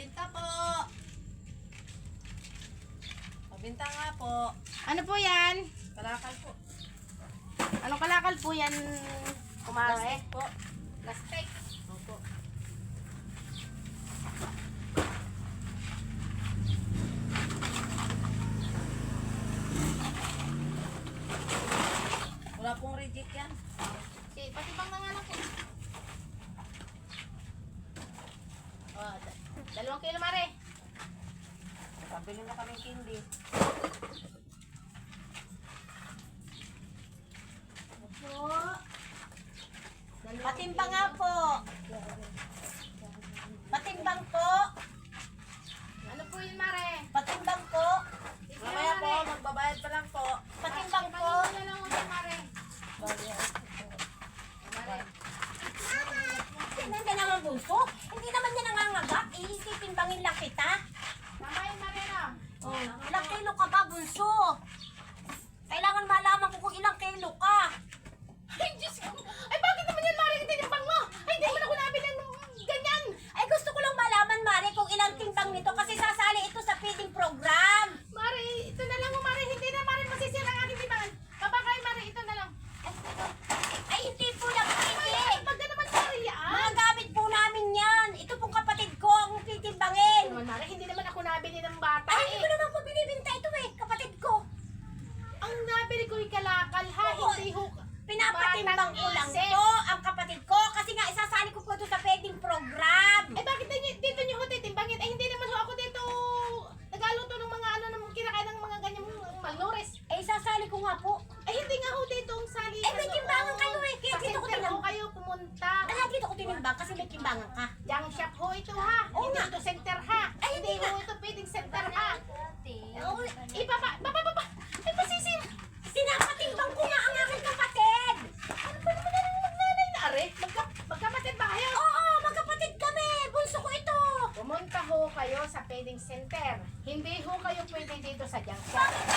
Pabinta po. Pabinta nga po. Ano po yan? Kalakal po. Anong kalakal po yan, kumare? Plastic po. Plastic. Opo. Wala pong reject yan. Okay, pati bang nga lang po. Oh, 2 kilo, mare. Pabili na kami candy. Po. Patimbang nga po. Patimbang po. Ano po yun, mare? Patimbang po. Mamaya po, magbabayad pa lang po. Patimbang po. Ano na lang ako, mare? Mare. Tingnan ka naman, bunso. Hindi naman niya nangangaga. Ititimbangin lang kita. Mamaya, mare, no? Oh, ilang kilo ka ba, bunso? Kailangan malaman ko kung ilang kilo ka. Ay, Diyos ko. Ay, bakit naman yan, mare? Tinimbang mo. Ay, di mo na ko nabili ng ganyan. Ay, gusto ko lang malaman, Mari, kung ilang timbang nito kasi sasali ito sa feeding program. Mare, ito na lang, mare. Hindi na, mare, masisira ang aking timbangan. Babakay, mare, ito na lang. Ay, hindi po lang pwede. Pag na naman, mare, yan. Mga gamit po namin yan. Ito pong kapatid ko ang titimbangin. Naman, mare, hindi naman ako nabili ng bata, Ay, hindi eh. ko naman po binibinta ito eh, kapatid ko. Ang nabili ko yung kalakal, ha? Oo. Hindi ho. Pinapatimbang ko lang Isip. to ang kapatid ko kasi nga isasali ko po ito sa feeding program. Eh, bakit dito nyo ho titimbangin? Eh, hindi naman ho ako dito nagaluto ng mga ano, ng kinakain ng mga ganyang malnouris. Eh, isasali ko nga po. Eh, hindi nga ho dito ang sali. Eh, may timbangan kayo eh. Kaya Sa dito ko center ho tinimbang. kayo pumunta. Kaya dito ko tinimbang kasi may timbangan ka. Junk shop ho ito, ha? Oo Hindi nga. ito center, ha? Ay, hindi Hindi ho ito feeding center, ha? Oo, Baba. Ay, pasisin. Pinapatimbang ko nga ang aking kapatid. Ano ba naman yan ang magnanay na are? Magkapatid ba kayo? Oo, magkapatid kami. Bunso ko ito. Pumunta ho kayo sa feeding center. Hindi ho kayo pwede dito sa junk shop. Bakit